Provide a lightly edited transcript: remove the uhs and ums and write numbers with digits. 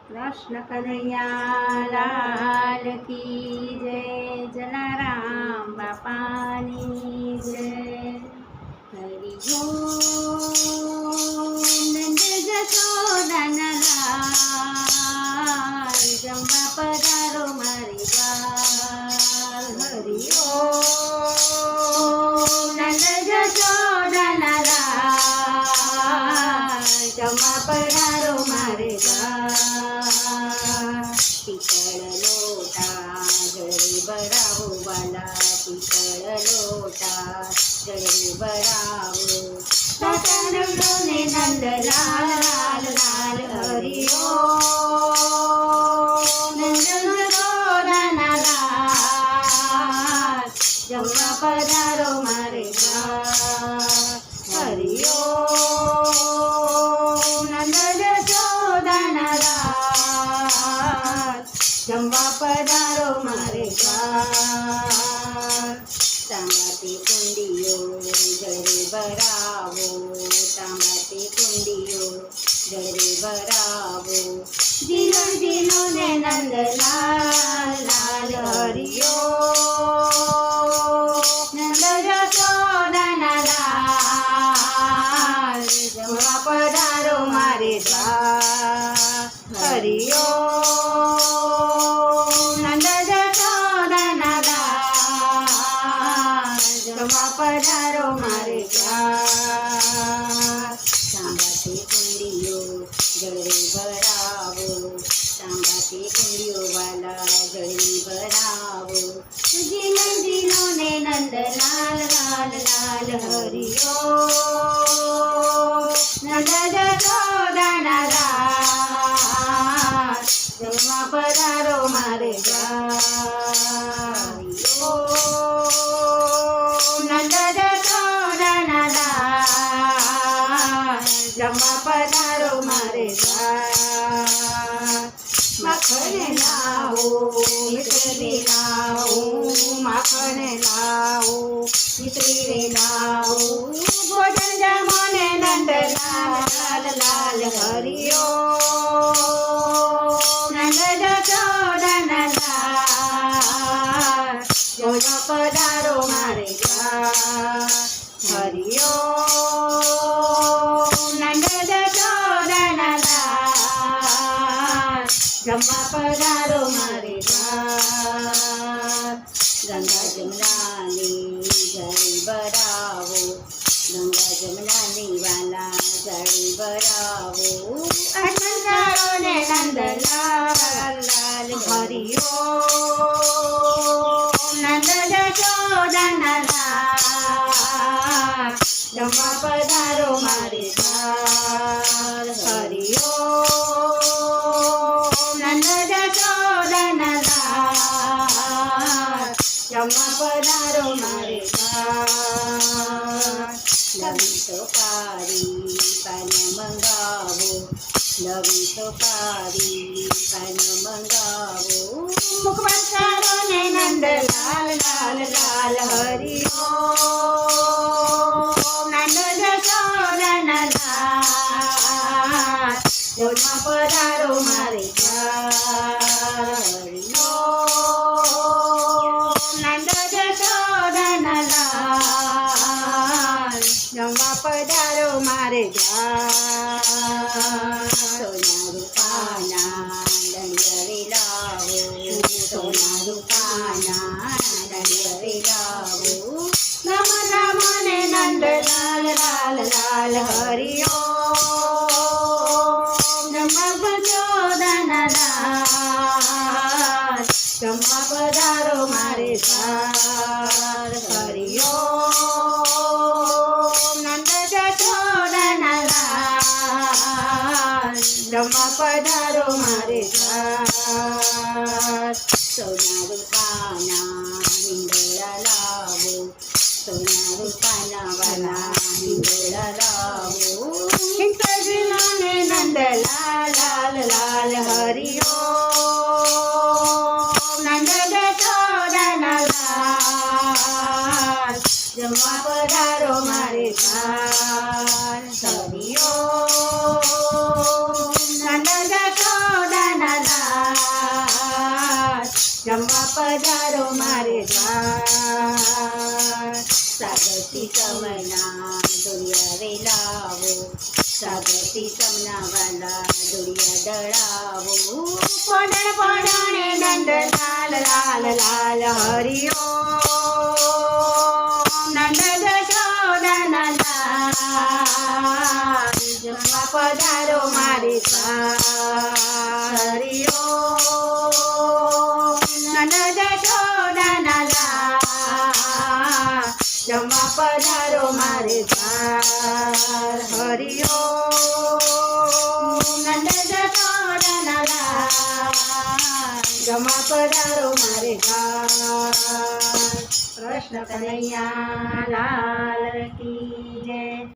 કૃષ્ણ કનૈયા લાલ કી જય, જલારામ બાપાની જય. હરિ ઓમ નંદ જશોદાના લાલ, જમવા પધારો મારી બાલ. હરિ ઓમ નંદ જશોદાના લાલ, જમવા પધારો મારે બાલ. પિત્તળ લોટા જળે ભરાવો વાલા, પિત્તળ લોટા જળે ભરાવો. સતનંદો ને નંદલાલ લાલ લાલ. હરિ ઓમ નંદ જશોદાના લાલ, જમવા પધારો મારે બાલ. હરિ ઓમ નંદ જશોદાના લાલ, જમવા પધારો મારે બાલ. તાંબાતી કુંડીઓ જળે ભરાવો, તાંબાતી કુંડીઓ જળે ભરાવો. ઝીલો ઝીલો ને નંદલાલ લાલ. હરિ ઓમ નંદ જશોદાના લાલ, જમવા પધારો મારે બાલ. હરિ ઓમ નંદ જશોદાના લાલ, જમવા પધારો મારે બાલ. તાંબાતી કુંડીઓ જળે ભરાવો, તાંબાતી કુંડીઓ વાલા જળે ભરાવો. ઝીલો ઝીલો ને નંદલાલ લાલ લાલ. હરિ ઓમ નંદ જશોદાના લાલ, જમવા પધારો મારે બાલ. ઓમ નંદ જશોદાના લાલ, જમવા પધારો મારે બાલ. માખણ લાવો મિશ્રી લાવો, માખણ લાવો મિશ્રી લાવો. ભોજન જમો ને નંદલાલ લાલ. હરિ ઓમ નંદ જશોદાના લાલ, જમવા પધારો મારે બાલ. હરિ ઓમ નંદ જશોદાના લાલ, જમવા પધારો મારે બાલ. ગંગા જમનાની જળ ભરાવો, ગંગા જમનાની વાલા જળ ભરાવો. અનંતારો ને નંદલાલ લાલ. હરિ ઓમ નંદ જશોદાના લાલ, જમવા પધારો મારે બાલ. હરિ ઓમ નંદ જશોદાના લાલ, જમવા પધારો મારે બાલ. લવી સોપારી પાન મંગાવો, લવી સોપારી પાન મંગાવો. મુખવંતારો ને નંદલાલ લાલ લાલ. હરિ ઓમ નંદ જશોદાના લાલ, જમવા પધારો મારે બાલ. હરિ ઓમ નંદ જશોદાના લાલ, જમવા પધારો મારે બાલ. સોના રૂપાના દંડરે લાવો, સોના રૂપાના દંડરે લાવો. નમ નમ ને નંદલાલ લાલ લાલ. હરિ ઓમ જમવા જશોદાના લાલ, જમવા પધારો મારે બાલ. હરિ ઓમ નંદ જશોદાના લાલ, જમવા પધારો મારે બાલ. સોના રૂપાના હિંડોળા લાવો, સોના રૂપાના વાલા હિંડોળા લાવો. હિંડોળા ને નંદલાલ લાલ લાલ. હરિ ઓમ નંદ જશોદાના લાલ, જમવા પધારો મારે બાલ. હરિ ઓમ નંદ જશોદાના જમવા પધારો મારે દ્વાર સાગરથી સમના દોડિયા વેલાવો સાગરથી સમના વાલા દોડિયા દળાવો પોડણ પોડણે નંદ લાલ લાલ લાલ હરિઓ નંદ જશોદાના લાલ જમવા પધારો મારે દ્વાર હરિઓ નંદ જશોદાના લાલ જમવા પધારો મારે દ્વાર હરિઓ નંદ જશોદાના લાલ જમવા પધારો મારે દ્વાર કૃષ્ણ કનૈયા લાલ કી જય.